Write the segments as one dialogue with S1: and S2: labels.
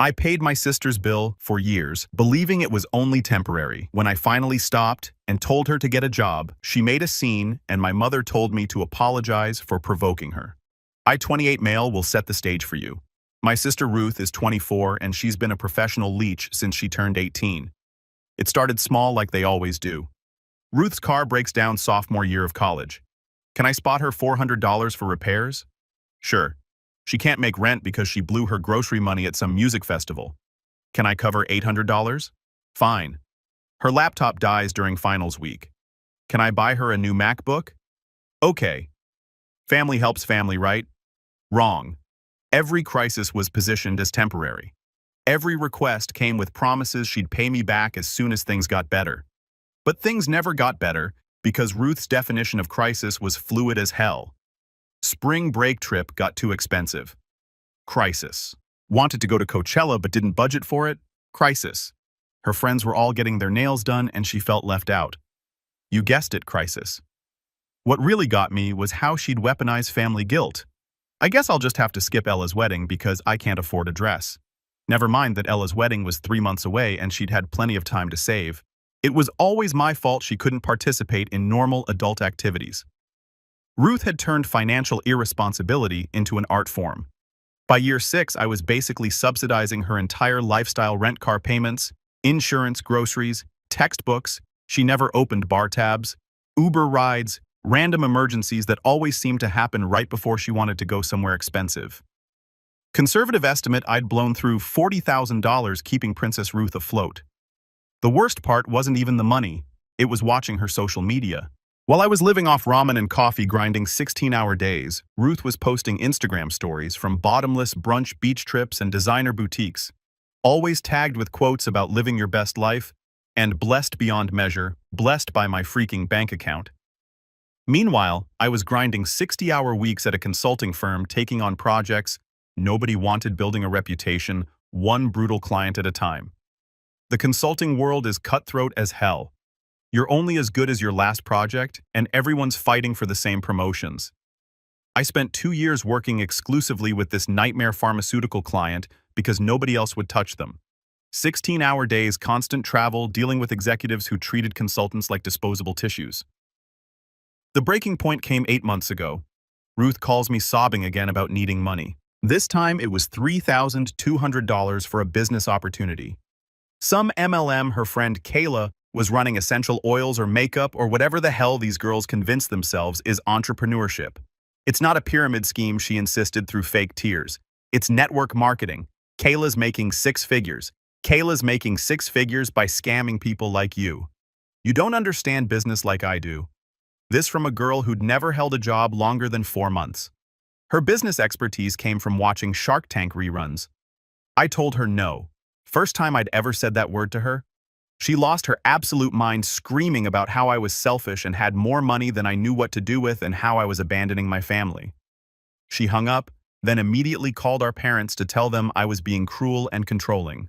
S1: I paid my sister's bill for years, believing it was only temporary. When I finally stopped and told her to get a job, she made a scene and my mother told me to apologize for provoking her. I-28 male will set the stage for you. My sister Ruth is 24 and she's been a professional leech since she turned 18. It started small like they always do. Ruth's car breaks down sophomore year of college. Can I spot her $400 for repairs? Sure. She can't make rent because she blew her grocery money at some music festival. Can I cover $800? Fine. Her laptop dies during finals week. Can I buy her a new MacBook? Okay. Family helps family, right? Wrong. Every crisis was positioned as temporary. Every request came with promises she'd pay me back as soon as things got better. But things never got better because Ruth's definition of crisis was fluid as hell. Spring break trip got too expensive. Crisis. Wanted to go to Coachella but didn't budget for it? Crisis. Her friends were all getting their nails done and she felt left out. You guessed it, crisis. What really got me was how she'd weaponize family guilt. I guess I'll just have to skip Ella's wedding because I can't afford a dress. Never mind that Ella's wedding was 3 months away and she'd had plenty of time to save. It was always my fault she couldn't participate in normal adult activities. Ruth had turned financial irresponsibility into an art form. By year 6, I was basically subsidizing her entire lifestyle rent car payments, insurance, groceries, textbooks. She never opened bar tabs, Uber rides, random emergencies that always seemed to happen right before she wanted to go somewhere expensive. Conservative estimate, I'd blown through $40,000 keeping Princess Ruth afloat. The worst part wasn't even the money, it was watching her social media. While I was living off ramen and coffee grinding 16-hour days, Ruth was posting Instagram stories from bottomless brunch beach trips and designer boutiques, always tagged with quotes about living your best life and blessed beyond measure, blessed by my freaking bank account. Meanwhile, I was grinding 60-hour weeks at a consulting firm taking on projects nobody wanted, building a reputation, one brutal client at a time. The consulting world is cutthroat as hell. You're only as good as your last project, and everyone's fighting for the same promotions. I spent 2 years working exclusively with this nightmare pharmaceutical client because nobody else would touch them. 16-hour days, constant travel, dealing with executives who treated consultants like disposable tissues. The breaking point came 8 months ago. Ruth calls me sobbing again about needing money. This time it was $3,200 for a business opportunity. Some MLM her friend Kayla was running essential oils or makeup or whatever the hell these girls convince themselves is entrepreneurship. It's not a pyramid scheme, she insisted through fake tears. It's network marketing. Kayla's making 6 figures. Kayla's making 6 figures by scamming people like you. You don't understand business like I do. This from a girl who'd never held a job longer than 4 months. Her business expertise came from watching Shark Tank reruns. I told her no. First time I'd ever said that word to her. She lost her absolute mind screaming about how I was selfish and had more money than I knew what to do with and how I was abandoning my family. She hung up, then immediately called our parents to tell them I was being cruel and controlling.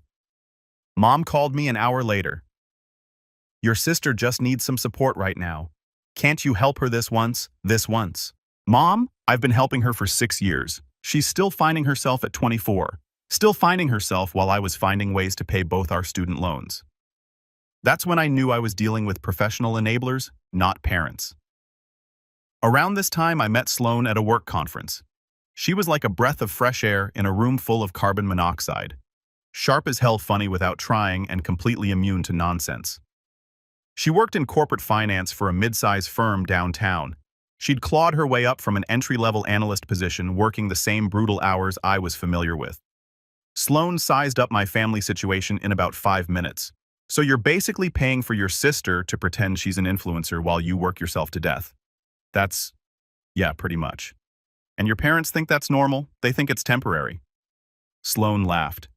S1: Mom called me an hour later. Your sister just needs some support right now. Can't you help her this once? Mom, I've been helping her for 6 years. She's still finding herself at 24. Still finding herself while I was finding ways to pay both our student loans. That's when I knew I was dealing with professional enablers, not parents. Around this time, I met Sloan at a work conference. She was like a breath of fresh air in a room full of carbon monoxide. Sharp as hell, funny without trying, and completely immune to nonsense. She worked in corporate finance for a mid-size firm downtown. She'd clawed her way up from an entry-level analyst position, working the same brutal hours I was familiar with. Sloan sized up my family situation in about 5 minutes. So you're basically paying for your sister to pretend she's an influencer while you work yourself to death. Yeah, pretty much. And your parents think that's normal? They think it's temporary. Sloan laughed.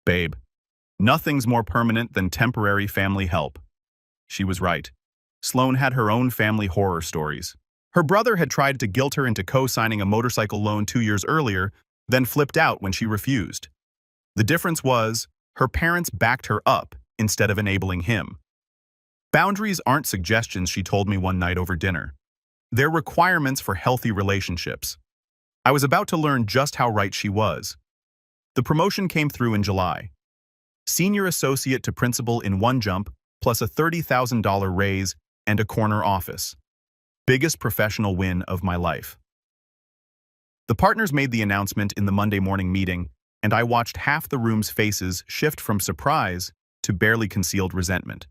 S1: Babe, nothing's more permanent than temporary family help. She was right. Sloan had her own family horror stories. Her brother had tried to guilt her into co-signing a motorcycle loan 2 years earlier, then flipped out when she refused. The difference was, her parents backed her up instead of enabling him. Boundaries aren't suggestions, she told me one night over dinner. They're requirements for healthy relationships. I was about to learn just how right she was. The promotion came through in July. Senior associate to principal in one jump, plus a $30,000 raise and a corner office. Biggest professional win of my life. The partners made the announcement in the Monday morning meeting, and I watched half the room's faces shift from surprise to barely concealed resentment.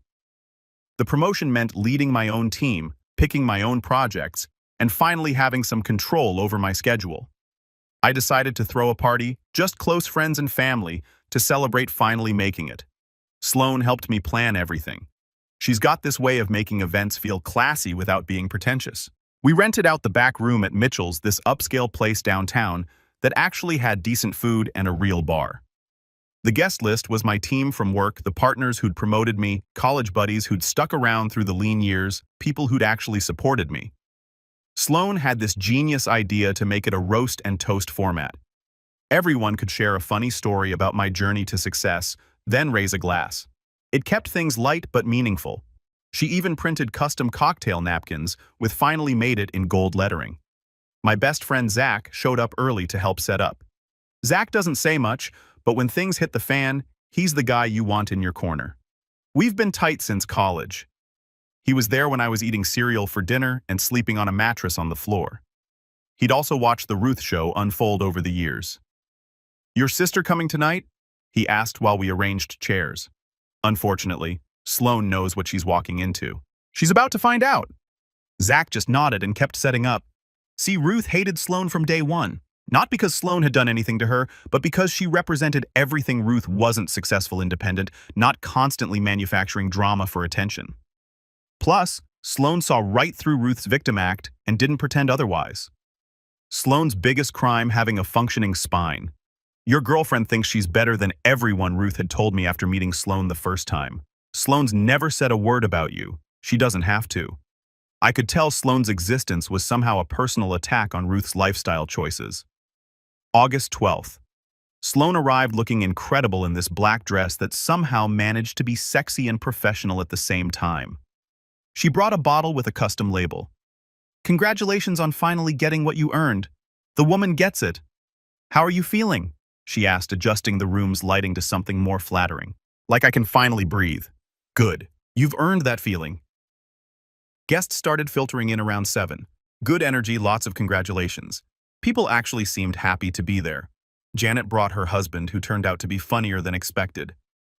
S1: The promotion meant leading my own team, picking my own projects, and finally having some control over my schedule. I decided to throw a party, just close friends and family, to celebrate finally making it. Sloan helped me plan everything. She's got this way of making events feel classy without being pretentious. We rented out the back room at Mitchell's, this upscale place downtown that actually had decent food and a real bar. The guest list was my team from work, the partners who'd promoted me, college buddies who'd stuck around through the lean years, people who'd actually supported me. Sloan had this genius idea to make it a roast and toast format. Everyone could share a funny story about my journey to success, then raise a glass. It kept things light but meaningful. She even printed custom cocktail napkins with "Finally Made It" in gold lettering. My best friend Zach showed up early to help set up. Zach doesn't say much, but when things hit the fan, he's the guy you want in your corner. We've been tight since college. He was there when I was eating cereal for dinner and sleeping on a mattress on the floor. He'd also watched the Ruth show unfold over the years. "Your sister coming tonight?" he asked while we arranged chairs. Unfortunately, Sloan knows what she's walking into. She's about to find out. Zach just nodded and kept setting up. See, Ruth hated Sloan from day one. Not because Sloan had done anything to her, but because she represented everything Ruth wasn't: successful independent, not constantly manufacturing drama for attention. Plus, Sloan saw right through Ruth's victim act and didn't pretend otherwise. Sloan's biggest crime: having a functioning spine. Your girlfriend thinks she's better than everyone, Ruth had told me after meeting Sloan the first time. Sloan's never said a word about you. She doesn't have to. I could tell Sloan's existence was somehow a personal attack on Ruth's lifestyle choices. August 12th. Sloan arrived looking incredible in this black dress that somehow managed to be sexy and professional at the same time. She brought a bottle with a custom label. "Congratulations on finally getting what you earned. The woman gets it. How are you feeling?" she asked, adjusting the room's lighting to something more flattering. "Like I can finally breathe." "Good. You've earned that feeling." Guests started filtering in around 7. Good energy, lots of congratulations. People actually seemed happy to be there. Janet brought her husband, who turned out to be funnier than expected.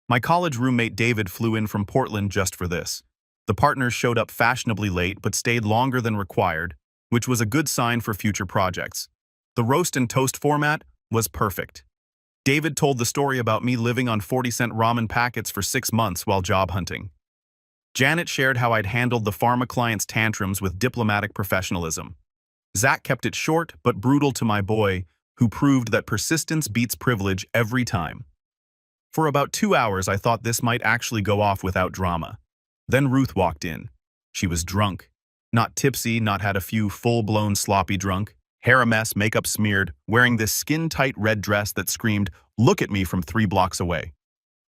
S1: My college roommate David flew in from Portland just for this. The partners showed up fashionably late but stayed longer than required, which was a good sign for future projects. The roast and toast format was perfect. David told the story about me living on 40-cent ramen packets for 6 months while job hunting. Janet shared how I'd handled the pharma client's tantrums with diplomatic professionalism. Zach kept it short but brutal to my boy, who proved that persistence beats privilege every time. For about 2 hours, I thought this might actually go off without drama. Then Ruth walked in. She was drunk. Not tipsy, not had a few full-blown sloppy drunk. Hair a mess, makeup smeared, wearing this skin-tight red dress that screamed, "Look at me," from 3 blocks away.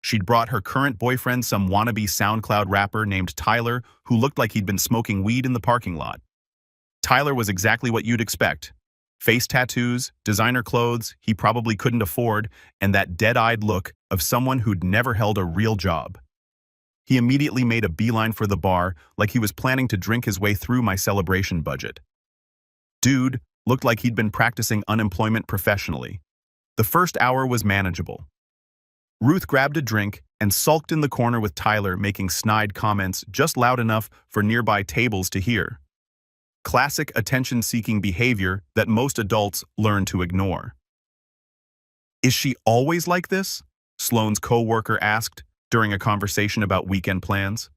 S1: She'd brought her current boyfriend, some wannabe SoundCloud rapper named Tyler, who looked like he'd been smoking weed in the parking lot. Tyler was exactly what you'd expect. Face tattoos, designer clothes he probably couldn't afford, and that dead-eyed look of someone who'd never held a real job. He immediately made a beeline for the bar, like he was planning to drink his way through my celebration budget. Dude looked like he'd been practicing unemployment professionally. The first hour was manageable. Ruth grabbed a drink and sulked in the corner with Tyler, making snide comments just loud enough for nearby tables to hear. Classic attention-seeking behavior that most adults learn to ignore. "Is she always like this?" Sloan's co-worker asked during a conversation about weekend plans.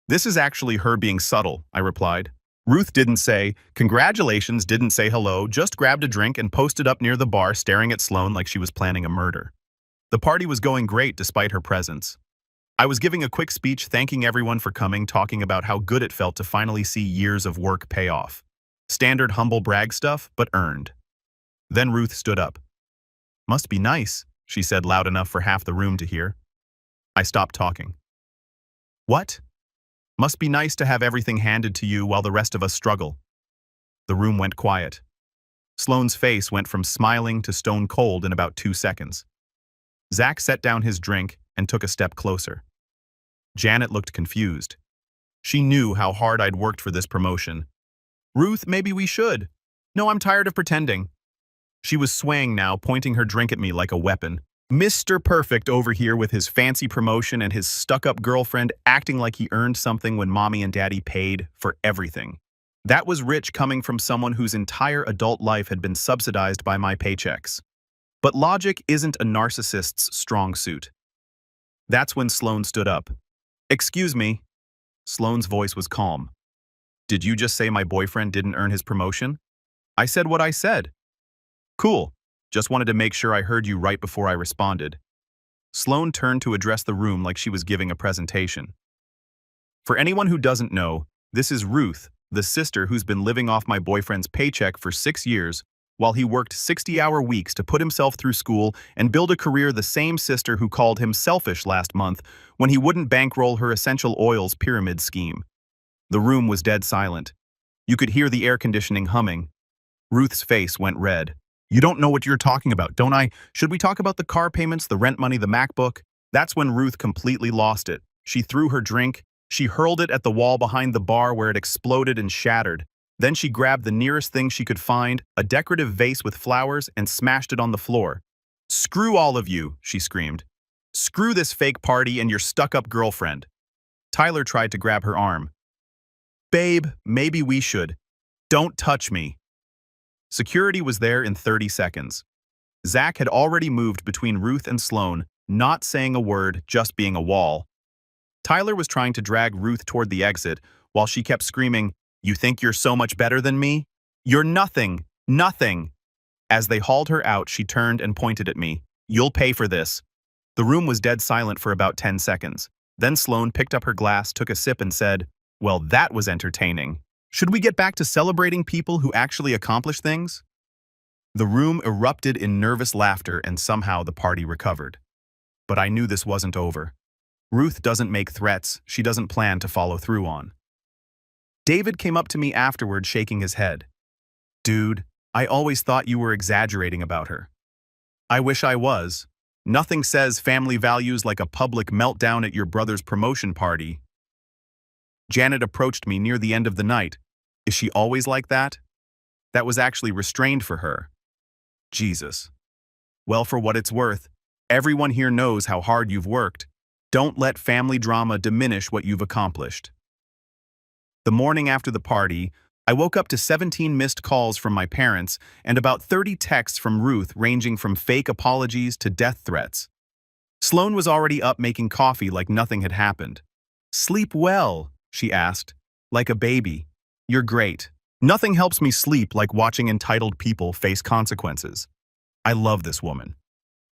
S1: "This is actually her being subtle," I replied. Ruth didn't say congratulations, didn't say hello, just grabbed a drink and posted up near the bar staring at Sloan like she was planning a murder. The party was going great despite her presence. I was giving a quick speech thanking everyone for coming, talking about how good it felt to finally see years of work pay off. Standard humble brag stuff, but earned. Then Ruth stood up. "Must be nice," she said loud enough for half the room to hear. I stopped talking. "What?" "Must be nice to have everything handed to you while the rest of us struggle." The room went quiet. Sloane's face went from smiling to stone cold in about 2 seconds. Zach set down his drink and took a step closer. Janet looked confused. She knew how hard I'd worked for this promotion. "Ruth, maybe we should." "No, I'm tired of pretending." She was swaying now, pointing her drink at me like a weapon. Mr. Perfect over here with his fancy promotion and his stuck-up girlfriend acting like he earned something when mommy and daddy paid for everything. That was rich coming from someone whose entire adult life had been subsidized by my paychecks. But logic isn't a narcissist's strong suit. That's when Sloane stood up. "Excuse me." Sloane's voice was calm. "Did you just say my boyfriend didn't earn his promotion?" "I said what I said." "Cool. Just wanted to make sure I heard you right before I responded." Sloane turned to address the room like she was giving a presentation. "For anyone who doesn't know, this is Ruth, the sister who's been living off my boyfriend's paycheck for 6 years while he worked 60-hour weeks to put himself through school and build a career, the same sister who called him selfish last month when he wouldn't bankroll her essential oils pyramid scheme." The room was dead silent. You could hear the air conditioning humming. Ruth's face went red. "You don't know what you're talking about, don't I? Should we talk about the car payments, the rent money, the MacBook?" That's when Ruth completely lost it. She threw her drink. She hurled it at the wall behind the bar where it exploded and shattered. Then she grabbed the nearest thing she could find, a decorative vase with flowers, and smashed it on the floor. "Screw all of you," she screamed. "Screw this fake party and your stuck-up girlfriend." Tyler tried to grab her arm. "Babe, maybe we should. Don't touch me." Security was there in 30 seconds. Zach had already moved between Ruth and Sloane, not saying a word, just being a wall. Tyler was trying to drag Ruth toward the exit while she kept screaming, "You think you're so much better than me? You're nothing, nothing." As they hauled her out, she turned and pointed at me. "You'll pay for this." The room was dead silent for about 10 seconds. Then Sloane picked up her glass, took a sip, and said, "Well, that was entertaining. Should we get back to celebrating people who actually accomplish things?" The room erupted in nervous laughter and somehow the party recovered. But I knew this wasn't over. Ruth doesn't make threats she doesn't plan to follow through on. David came up to me afterward shaking his head. "Dude, I always thought you were exaggerating about her." "I wish I was. Nothing says family values like a public meltdown at your brother's promotion party." Janet approached me near the end of the night. "Is she always like that?" "That was actually restrained for her." Jesus. "Well, for what it's worth, everyone here knows how hard you've worked. Don't let family drama diminish what you've accomplished." The morning after the party, I woke up to 17 missed calls from my parents and about 30 texts from Ruth ranging from fake apologies to death threats. Sloane was already up making coffee like nothing had happened. "Sleep well?" she asked. "Like a baby. You're great. Nothing helps me sleep like watching entitled people face consequences." I love this woman.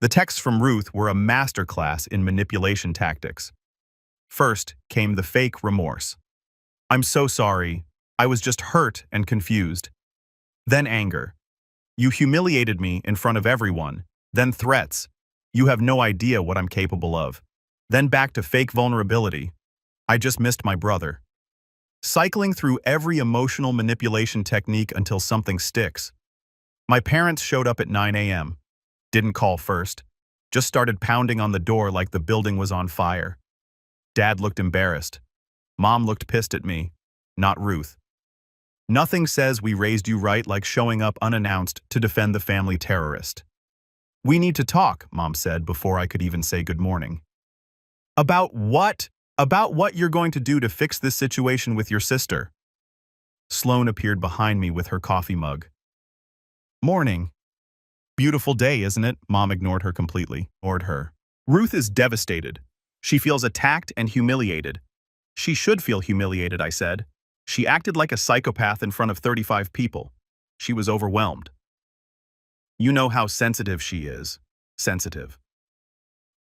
S1: The texts from Ruth were a masterclass in manipulation tactics. First came the fake remorse. "I'm so sorry. I was just hurt and confused." Then anger. "You humiliated me in front of everyone." Then threats. "You have no idea what I'm capable of." Then back to fake vulnerability. "I just missed my brother." Cycling through every emotional manipulation technique until something sticks. My parents showed up at 9 a.m. Didn't call first. Just started pounding on the door like the building was on fire. Dad looked embarrassed. Mom looked pissed at me, not Ruth. Nothing says we raised you right like showing up unannounced to defend the family terrorist. "We need to talk," Mom said before I could even say good morning. "About what? About what you're going to do to fix this situation with your sister." Sloane appeared behind me with her coffee mug. "Morning." "Beautiful day, isn't it?" Mom ignored her completely. Ignored her. "Ruth is devastated. She feels attacked and humiliated." "She should feel humiliated," I said. "She acted like a psychopath in front of 35 people. She was overwhelmed." "You know how sensitive she is." Sensitive.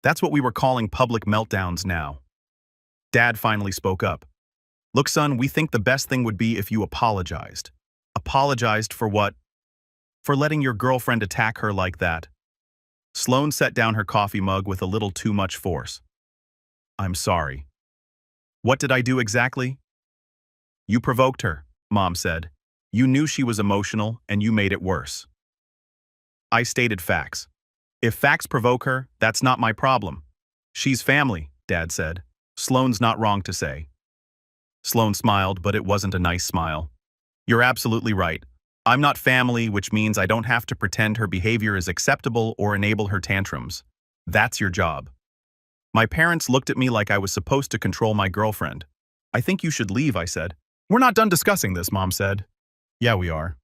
S1: That's what we were calling public meltdowns now. Dad finally spoke up. "Look, son, we think the best thing would be if you apologized." "Apologized for what?" "For letting your girlfriend attack her like that." Sloane set down her coffee mug with a little too much force. "I'm sorry." "What did I do exactly?" "You provoked her," Mom said. You knew she was emotional, and you made it worse. I stated facts. If facts provoke her, that's not my problem. She's family, Dad said. Sloane's not wrong to say. Sloane smiled, but it wasn't a nice smile. You're absolutely right. I'm not family, which means I don't have to pretend her behavior is acceptable or enable her tantrums. That's your job. My parents looked at me like I was supposed to control my girlfriend. I think you should leave, I said. We're not done discussing this, Mom said. Yeah, we are.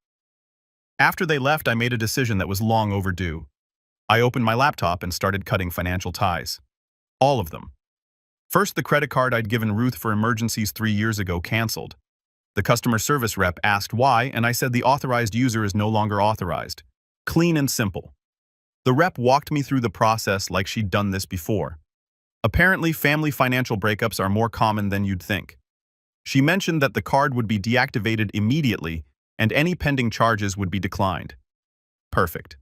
S1: After they left, I made a decision that was long overdue. I opened my laptop and started cutting financial ties. All of them. First, the credit card I'd given Ruth for emergencies 3 years ago canceled. The customer service rep asked why, and I said the authorized user is no longer authorized. Clean and simple. The rep walked me through the process like she'd done this before. Apparently, family financial breakups are more common than you'd think. She mentioned that the card would be deactivated immediately and any pending charges would be declined. Perfect.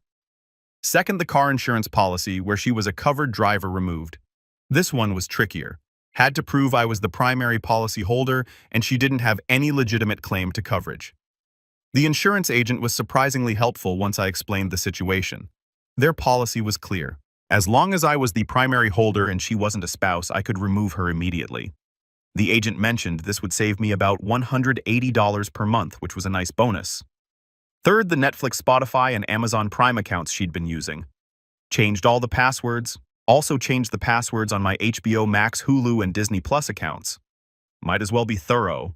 S1: Second, the car insurance policy where she was a covered driver removed. This one was trickier. Had to prove I was the primary policy holder and she didn't have any legitimate claim to coverage. The insurance agent was surprisingly helpful once I explained the situation. Their policy was clear. As long as I was the primary holder and she wasn't a spouse, I could remove her immediately. The agent mentioned this would save me about $180 per month, which was a nice bonus. Third, the Netflix, Spotify, and Amazon Prime accounts she'd been using. Changed all the passwords. Also changed the passwords on my HBO Max, Hulu, and Disney Plus accounts. Might as well be thorough.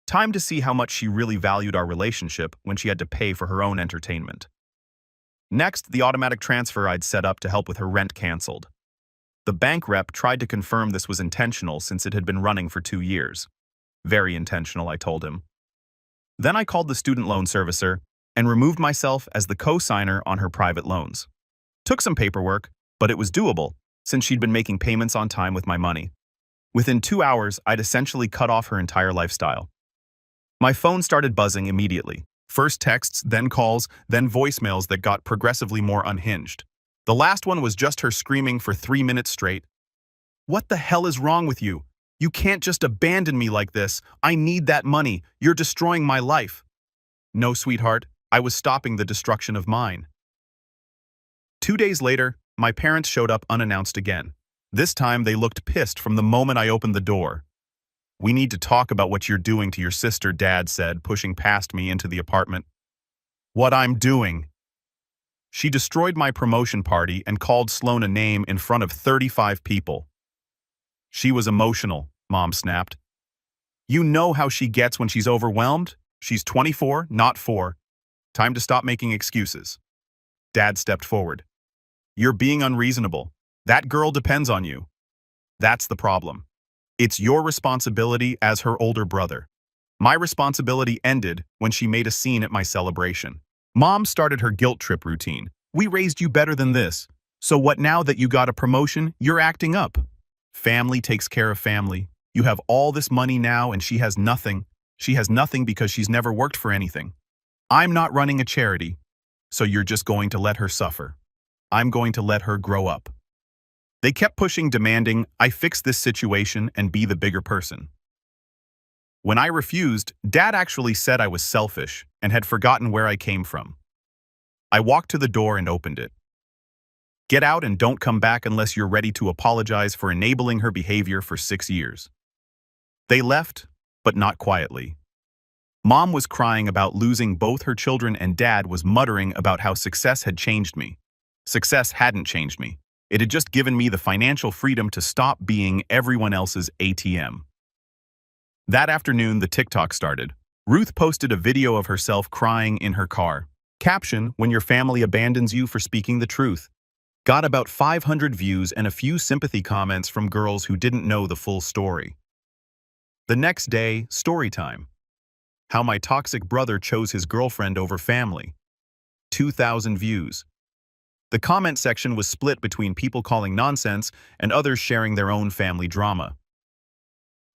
S1: Time to see how much she really valued our relationship when she had to pay for her own entertainment. Next, the automatic transfer I'd set up to help with her rent canceled. The bank rep tried to confirm this was intentional since it had been running for 2 years. Very intentional, I told him. Then I called the student loan servicer and removed myself as the co-signer on her private loans. Took some paperwork, but it was doable since she'd been making payments on time with my money. Within 2 hours, I'd essentially cut off her entire lifestyle. My phone started buzzing immediately. First texts, then calls, then voicemails that got progressively more unhinged. The last one was just her screaming for 3 minutes straight. What the hell is wrong with you? You can't just abandon me like this. I need that money. You're destroying my life. No, sweetheart, I was stopping the destruction of mine. 2 days later, my parents showed up unannounced again. This time, they looked pissed from the moment I opened the door. We need to talk about what you're doing to your sister, Dad said, pushing past me into the apartment. What I'm doing? She destroyed my promotion party and called Sloane a name in front of 35 people. She was emotional, Mom snapped. You know how she gets when she's overwhelmed? She's 24, not 4. Time to stop making excuses. Dad stepped forward. You're being unreasonable. That girl depends on you. That's the problem. It's your responsibility as her older brother. My responsibility ended when she made a scene at my celebration. Mom started her guilt trip routine. We raised you better than this. So what now that you got a promotion, you're acting up? Family takes care of family. You have all this money now and she has nothing. She has nothing because she's never worked for anything. I'm not running a charity, so you're just going to let her suffer. I'm going to let her grow up. They kept pushing, demanding I fix this situation and be the bigger person. When I refused, Dad actually said I was selfish and had forgotten where I came from. I walked to the door and opened it. Get out and don't come back unless you're ready to apologize for enabling her behavior for 6 years. They left, but not quietly. Mom was crying about losing both her children and Dad was muttering about how success had changed me. Success hadn't changed me. It had just given me the financial freedom to stop being everyone else's ATM. That afternoon, the TikTok started. Ruth posted a video of herself crying in her car. Caption, when your family abandons you for speaking the truth. Got about 500 views and a few sympathy comments from girls who didn't know the full story. The next day, story time. How my toxic brother chose his girlfriend over family. 2,000 views. The comment section was split between people calling nonsense and others sharing their own family drama.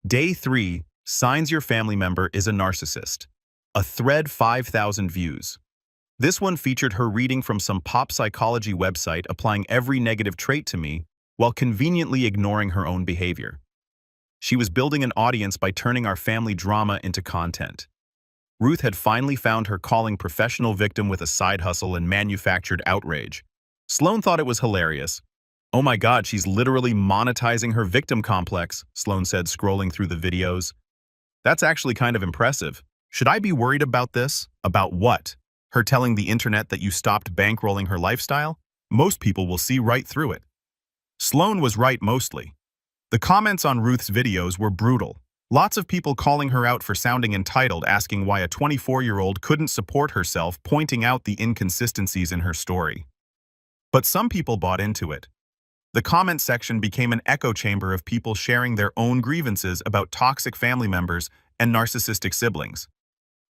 S1: Day 3, signs your family member is a narcissist. A thread 5,000 views. This one featured her reading from some pop psychology website applying every negative trait to me while conveniently ignoring her own behavior. She was building an audience by turning our family drama into content. Ruth had finally found her calling professional victim with a side hustle and manufactured outrage. Sloan thought it was hilarious. "Oh my God, she's literally monetizing her victim complex," Sloan said, scrolling through the videos. "That's actually kind of impressive. Should I be worried about this? About what? Her telling the internet that you stopped bankrolling her lifestyle? Most people will see right through it." Sloan was right mostly. The comments on Ruth's videos were brutal. Lots of people calling her out for sounding entitled, asking why a 24-year-old couldn't support herself, pointing out the inconsistencies in her story. But some people bought into it. The comment section became an echo chamber of people sharing their own grievances about toxic family members and narcissistic siblings.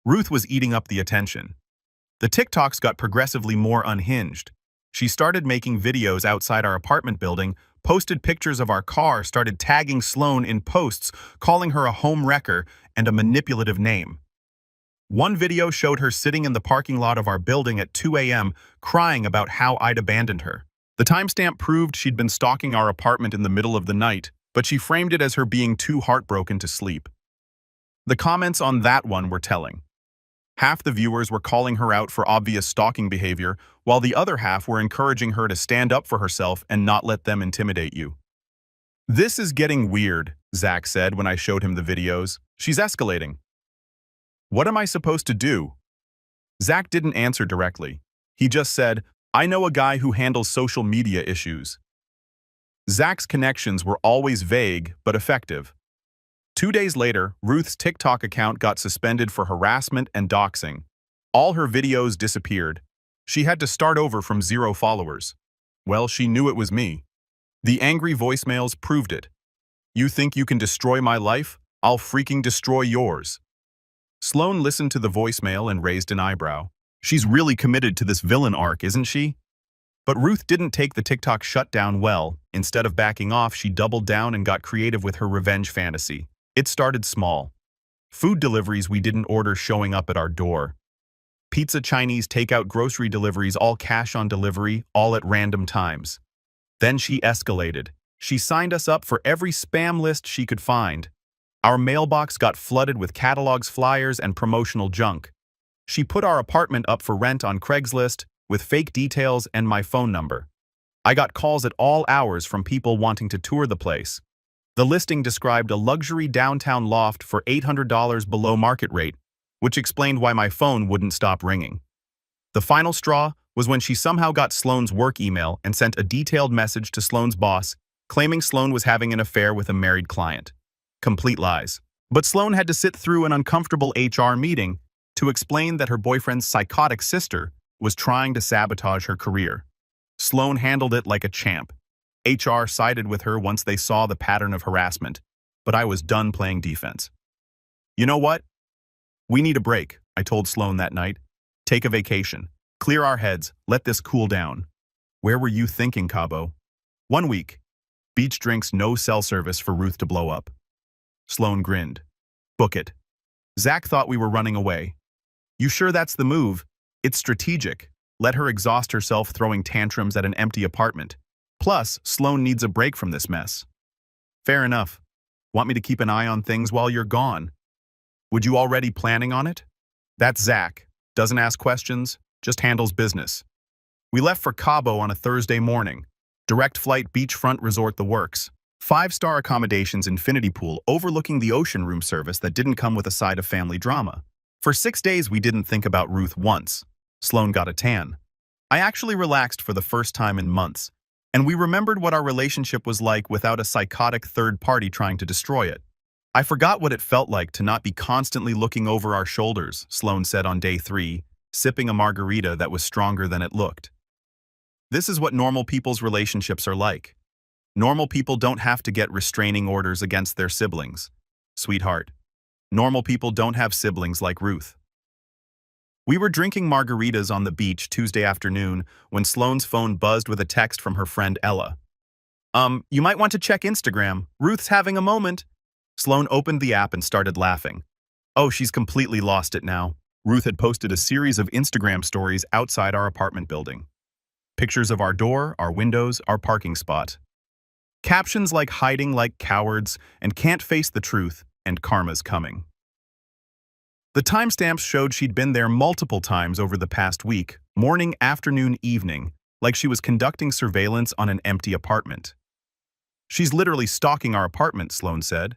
S1: Ruth was eating up the attention. The TikToks got progressively more unhinged. She started making videos outside our apartment building, posted pictures of our car, started tagging Sloan in posts, calling her a home wrecker and a manipulative name. One video showed her sitting in the parking lot of our building at 2 a.m. crying about how I'd abandoned her. The timestamp proved she'd been stalking our apartment in the middle of the night, but she framed it as her being too heartbroken to sleep. The comments on that one were telling. Half the viewers were calling her out for obvious stalking behavior, while the other half were encouraging her to stand up for herself and not let them intimidate you. "This is getting weird," Zach said when I showed him the videos. "She's escalating. What am I supposed to do?" Zach didn't answer directly. He just said, "I know a guy who handles social media issues." Zach's connections were always vague but effective. 2 days later, Ruth's TikTok account got suspended for harassment and doxing. All her videos disappeared. She had to start over from 0 followers. Well, she knew it was me. The angry voicemails proved it. "You think you can destroy my life? I'll freaking destroy yours." Sloan listened to the voicemail and raised an eyebrow. She's really committed to this villain arc, isn't she? But Ruth didn't take the TikTok shutdown well. Instead of backing off, she doubled down and got creative with her revenge fantasy. It started small. Food deliveries we didn't order showing up at our door. Pizza, Chinese, takeout, grocery deliveries, all cash on delivery, all at random times. Then she escalated. She signed us up for every spam list she could find. Our mailbox got flooded with catalogs, flyers, and promotional junk. She put our apartment up for rent on Craigslist with fake details and my phone number. I got calls at all hours from people wanting to tour the place. The listing described a luxury downtown loft for $800 below market rate, which explained why my phone wouldn't stop ringing. The final straw was when she somehow got Sloan's work email and sent a detailed message to Sloan's boss, claiming Sloan was having an affair with a married client. Complete lies. But Sloan had to sit through an uncomfortable HR meeting to explain that her boyfriend's psychotic sister was trying to sabotage her career. Sloan handled it like a champ. HR sided with her once they saw the pattern of harassment, but I was done playing defense. "You know what? We need a break," I told Sloan that night. "Take a vacation. Clear our heads. Let this cool down." "Where were you thinking, Cabo?" "1 week. Beach drinks, no cell service for Ruth to blow up." Sloan grinned. "Book it." Zach thought we were running away. "You sure that's the move? It's strategic. Let her exhaust herself throwing tantrums at an empty apartment. Plus, Sloan needs a break from this mess." "Fair enough. Want me to keep an eye on things while you're gone?" "Would you already planning on it?" "That's Zach. Doesn't ask questions, just handles business." We left for Cabo on a Thursday morning. Direct flight, beachfront resort, the works. 5-star accommodations, infinity pool overlooking the ocean room service that didn't come with a side of family drama. For 6 days, we didn't think about Ruth once. Sloan got a tan. I actually relaxed for the first time in months. And we remembered what our relationship was like without a psychotic third party trying to destroy it. "I forgot what it felt like to not be constantly looking over our shoulders," Sloan said on day 3, sipping a margarita that was stronger than it looked. "This is what normal people's relationships are like. Normal people don't have to get restraining orders against their siblings. Sweetheart, normal people don't have siblings like Ruth." We were drinking margaritas on the beach Tuesday afternoon when Sloan's phone buzzed with a text from her friend Ella. You might want to check Instagram. Ruth's having a moment." Sloan opened the app and started laughing. Oh, she's completely lost it now. Ruth had posted a series of Instagram stories outside our apartment building. Pictures of our door, our windows, our parking spot. Captions like "hiding like cowards" and "can't face the truth" and "karma's coming." The timestamps showed she'd been there multiple times over the past week, morning, afternoon, evening, like she was conducting surveillance on an empty apartment. She's literally stalking our apartment, Sloan said.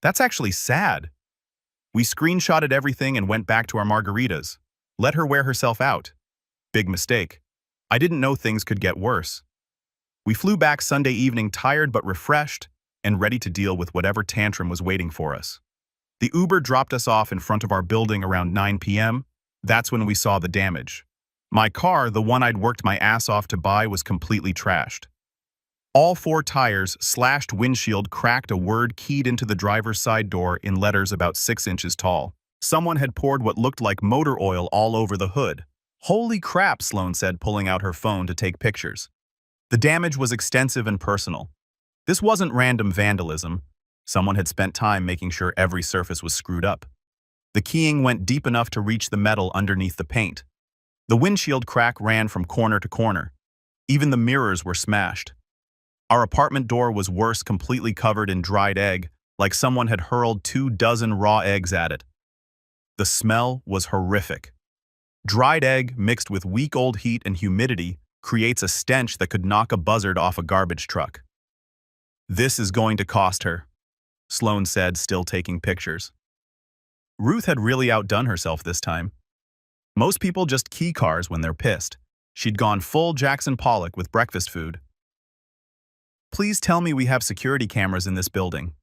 S1: That's actually sad. We screenshotted everything and went back to our margaritas. Let her wear herself out. Big mistake. I didn't know things could get worse. We flew back Sunday evening tired but refreshed and ready to deal with whatever tantrum was waiting for us. The Uber dropped us off in front of our building around 9 p.m. That's when we saw the damage. My car, the one I'd worked my ass off to buy, was completely trashed. All 4 tires, slashed windshield, cracked, a word keyed into the driver's side door in letters about 6 inches tall. Someone had poured what looked like motor oil all over the hood. Holy crap, Sloan said, pulling out her phone to take pictures. The damage was extensive and personal. This wasn't random vandalism. Someone had spent time making sure every surface was screwed up. The keying went deep enough to reach the metal underneath the paint. The windshield crack ran from corner to corner. Even the mirrors were smashed. Our apartment door was worse, completely covered in dried egg, like someone had hurled 24 raw eggs at it. The smell was horrific. Dried egg mixed with week-old heat and humidity creates a stench that could knock a buzzard off a garbage truck. This is going to cost her, Sloan said, still taking pictures. Ruth had really outdone herself this time. Most people just key cars when they're pissed. She'd gone full Jackson Pollock with breakfast food. Please tell me we have security cameras in this building.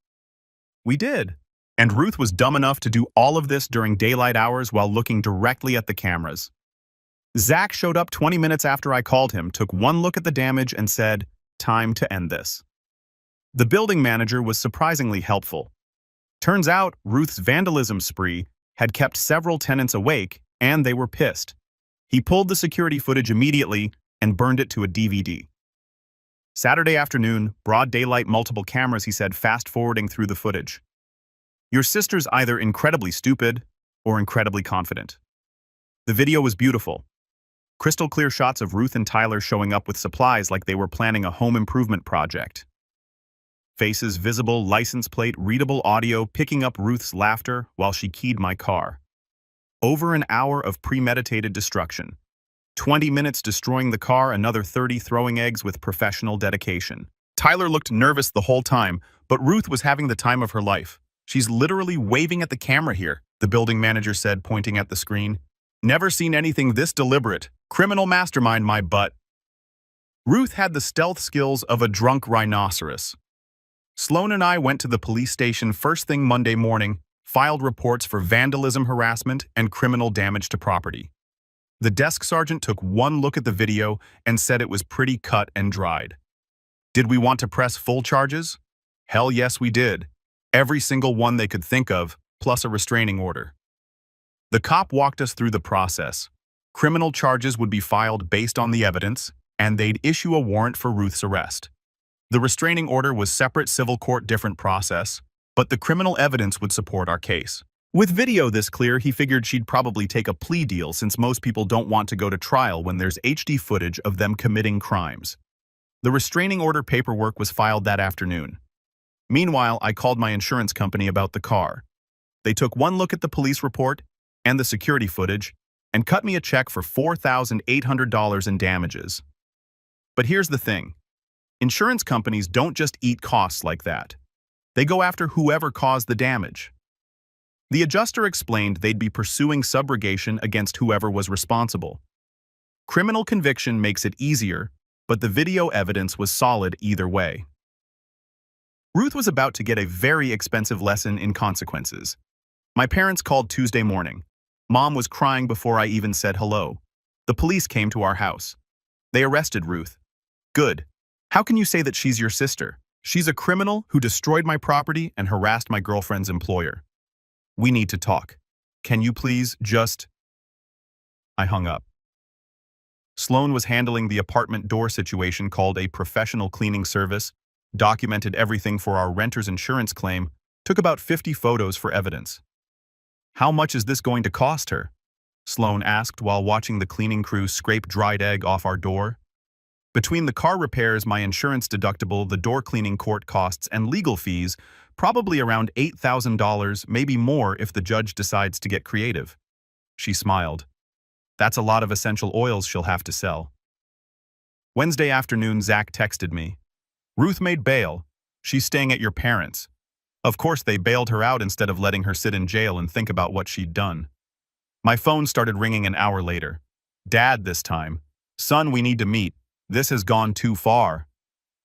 S1: We did. And Ruth was dumb enough to do all of this during daylight hours while looking directly at the cameras. Zach showed up 20 minutes after I called him, took one look at the damage and said, "Time to end this." The building manager was surprisingly helpful. Turns out Ruth's vandalism spree had kept several tenants awake, and they were pissed. He pulled the security footage immediately and burned it to a DVD. Saturday afternoon, broad daylight, multiple cameras, he said, fast-forwarding through the footage. Your sister's either incredibly stupid or incredibly confident. The video was beautiful. Crystal clear shots of Ruth and Tyler showing up with supplies like they were planning a home improvement project. Faces visible, license plate, readable audio, picking up Ruth's laughter while she keyed my car. Over an hour of premeditated destruction. 20 minutes destroying the car, another 30 throwing eggs with professional dedication. Tyler looked nervous the whole time, but Ruth was having the time of her life. She's literally waving at the camera here, the building manager said, pointing at the screen. Never seen anything this deliberate. Criminal mastermind, my butt. Ruth had the stealth skills of a drunk rhinoceros. Sloan and I went to the police station first thing Monday morning, filed reports for vandalism, harassment, and criminal damage to property. The desk sergeant took one look at the video and said it was pretty cut and dried. Did we want to press full charges? Hell yes, we did. Every single one they could think of, plus a restraining order. The cop walked us through the process. Criminal charges would be filed based on the evidence, and they'd issue a warrant for Ruth's arrest. The restraining order was separate, civil court, different process, but the criminal evidence would support our case. With video this clear, he figured she'd probably take a plea deal since most people don't want to go to trial when there's HD footage of them committing crimes. The restraining order paperwork was filed that afternoon. Meanwhile, I called my insurance company about the car. They took one look at the police report and the security footage and cut me a check for $4,800 in damages. But here's the thing. Insurance companies don't just eat costs like that. They go after whoever caused the damage. The adjuster explained they'd be pursuing subrogation against whoever was responsible. Criminal conviction makes it easier, but the video evidence was solid either way. Ruth was about to get a very expensive lesson in consequences. My parents called Tuesday morning. Mom was crying before I even said hello. The police came to our house. They arrested Ruth. Good. How can you say that she's your sister? She's a criminal who destroyed my property and harassed my girlfriend's employer. We need to talk. Can you please just... I hung up. Sloan was handling the apartment door situation, called a professional cleaning service, documented everything for our renter's insurance claim, took about 50 photos for evidence. How much is this going to cost her? Sloan asked while watching the cleaning crew scrape dried egg off our door. Between the car repairs, my insurance deductible, the door cleaning court costs, and legal fees, probably around $8,000, maybe more if the judge decides to get creative. She smiled. That's a lot of essential oils she'll have to sell. Wednesday afternoon, Zach texted me. Ruth made bail. She's staying at your parents'. Of course, they bailed her out instead of letting her sit in jail and think about what she'd done. My phone started ringing an hour later. Dad this time. Son, we need to meet. This has gone too far.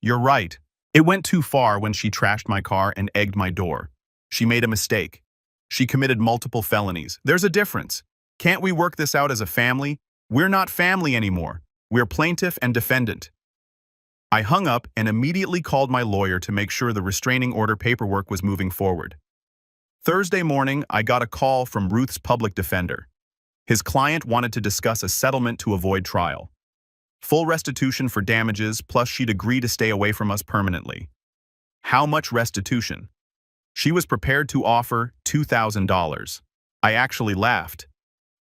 S1: You're right. It went too far when she trashed my car and egged my door. She made a mistake. She committed multiple felonies. There's a difference. Can't we work this out as a family? We're not family anymore. We're plaintiff and defendant. I hung up and immediately called my lawyer to make sure the restraining order paperwork was moving forward. Thursday morning, I got a call from Ruth's public defender. His client wanted to discuss a settlement to avoid trial. Full restitution for damages, plus she'd agree to stay away from us permanently. How much restitution? She was prepared to offer $2,000. I actually laughed.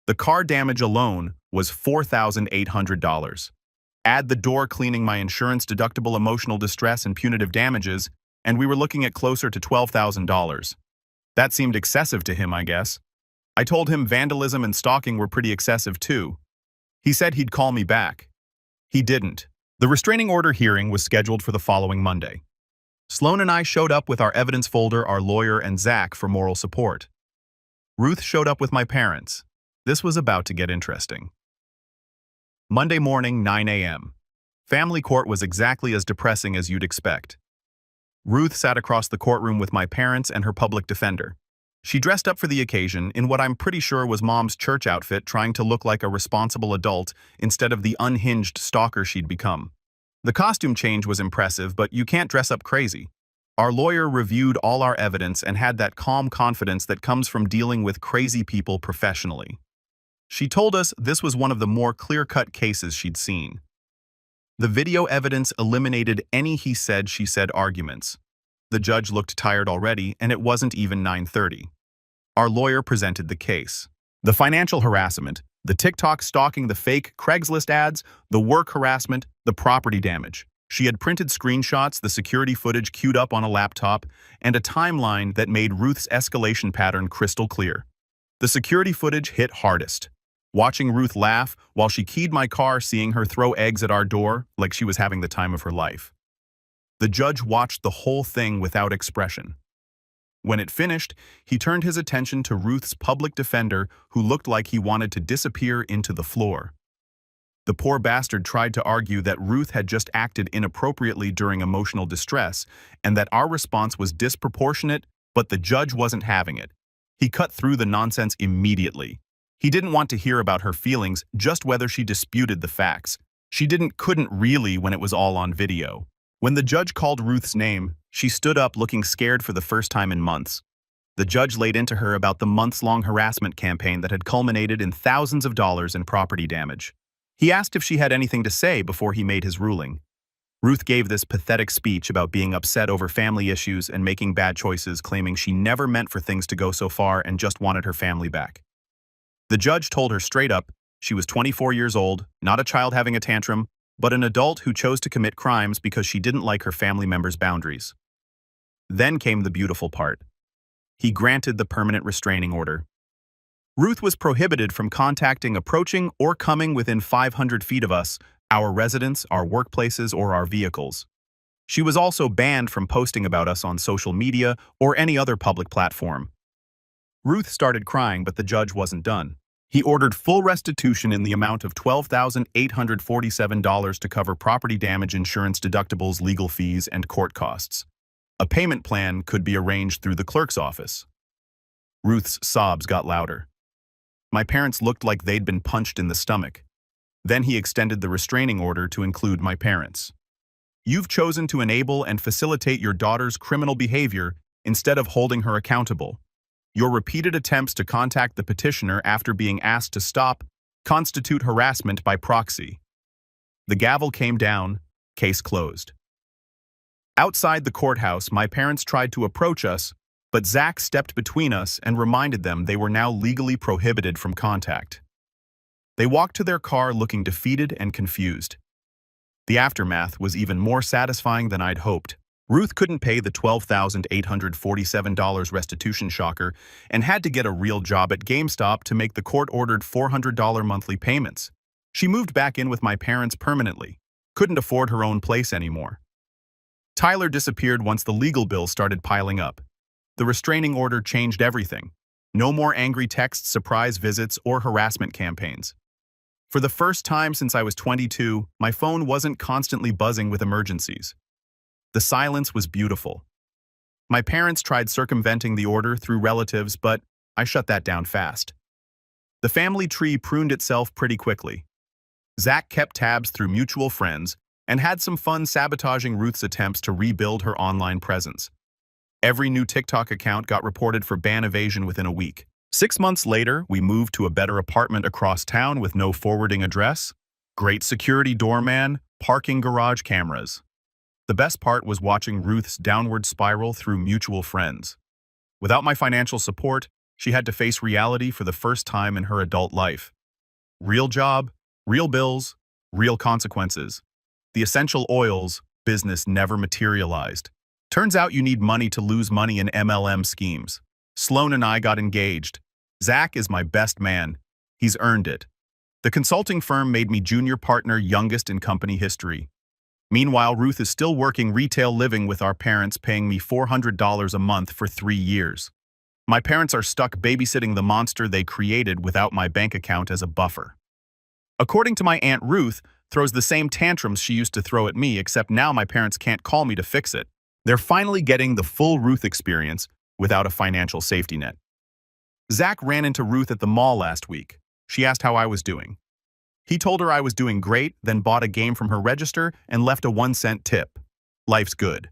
S1: The car damage alone was $4,800. Add the door cleaning, my insurance deductible, emotional distress, and punitive damages, and we were looking at closer to $12,000. That seemed excessive to him, I guess. I told him vandalism and stalking were pretty excessive too. He said he'd call me back. He didn't. The restraining order hearing was scheduled for the following Monday. Sloan and I showed up with our evidence folder, our lawyer, and Zach for moral support. Ruth showed up with my parents. This was about to get interesting. Monday morning, 9 a.m. Family court was exactly as depressing as you'd expect. Ruth sat across the courtroom with my parents and her public defender. She dressed up for the occasion in what I'm pretty sure was Mom's church outfit, trying to look like a responsible adult instead of the unhinged stalker she'd become. The costume change was impressive, but you can't dress up crazy. Our lawyer reviewed all our evidence and had that calm confidence that comes from dealing with crazy people professionally. She told us this was one of the more clear-cut cases she'd seen. The video evidence eliminated any he said, she said arguments. The judge looked tired already, and it wasn't even 9:30. Our lawyer presented the case. The financial harassment, the TikTok stalking, the fake Craigslist ads, the work harassment, the property damage. She had printed screenshots, the security footage queued up on a laptop, and a timeline that made Ruth's escalation pattern crystal clear. The security footage hit hardest. Watching Ruth laugh while she keyed my car, seeing her throw eggs at our door like she was having the time of her life. The judge watched the whole thing without expression. When it finished, he turned his attention to Ruth's public defender, who looked like he wanted to disappear into the floor. The poor bastard tried to argue that Ruth had just acted inappropriately during emotional distress and that our response was disproportionate, but the judge wasn't having it. He cut through the nonsense immediately. He didn't want to hear about her feelings, just whether she disputed the facts. She couldn't really when it was all on video. When the judge called Ruth's name, she stood up looking scared for the first time in months. The judge laid into her about the months-long harassment campaign that had culminated in thousands of dollars in property damage. He asked if she had anything to say before he made his ruling. Ruth gave this pathetic speech about being upset over family issues and making bad choices, claiming she never meant for things to go so far and just wanted her family back. The judge told her straight up she was 24 years old, not a child having a tantrum, but an adult who chose to commit crimes because she didn't like her family members' boundaries. Then came the beautiful part. He granted the permanent restraining order. Ruth was prohibited from contacting, approaching, or coming within 500 feet of us, our residence, our workplaces, or our vehicles. She was also banned from posting about us on social media or any other public platform. Ruth started crying, but the judge wasn't done. He ordered full restitution in the amount of $12,847 to cover property damage, insurance deductibles, legal fees, and court costs. A payment plan could be arranged through the clerk's office. Ruth's sobs got louder. My parents looked like they'd been punched in the stomach. Then he extended the restraining order to include my parents. You've chosen to enable and facilitate your daughter's criminal behavior instead of holding her accountable. Your repeated attempts to contact the petitioner after being asked to stop constitute harassment by proxy. The gavel came down, case closed. Outside the courthouse, my parents tried to approach us, but Zach stepped between us and reminded them they were now legally prohibited from contact. They walked to their car looking defeated and confused. The aftermath was even more satisfying than I'd hoped. Ruth couldn't pay the $12,847 restitution shocker and had to get a real job at GameStop to make the court-ordered $400 monthly payments. She moved back in with my parents permanently. Couldn't afford her own place anymore. Tyler disappeared once the legal bills started piling up. The restraining order changed everything. No more angry texts, surprise visits, or harassment campaigns. For the first time since I was 22, my phone wasn't constantly buzzing with emergencies. The silence was beautiful. My parents tried circumventing the order through relatives, but I shut that down fast. The family tree pruned itself pretty quickly. Zach kept tabs through mutual friends and had some fun sabotaging Ruth's attempts to rebuild her online presence. Every new TikTok account got reported for ban evasion within a week. 6 months later, we moved to a better apartment across town with no forwarding address, great security doorman, parking garage cameras. The best part was watching Ruth's downward spiral through mutual friends. Without my financial support, she had to face reality for the first time in her adult life. Real job, real bills, real consequences. The essential oils business never materialized. Turns out you need money to lose money in MLM schemes. Sloan and I got engaged. Zach is my best man. He's earned it. The consulting firm made me junior partner, youngest in company history. Meanwhile, Ruth is still working retail, living with our parents, paying me $400 a month for 3 years. My parents are stuck babysitting the monster they created without my bank account as a buffer. According to my Aunt Ruth, throws the same tantrums she used to throw at me, except now my parents can't call me to fix it. They're finally getting the full Ruth experience without a financial safety net. Zach ran into Ruth at the mall last week. She asked how I was doing. He told her I was doing great, then bought a game from her register and left a 1-cent tip. Life's good.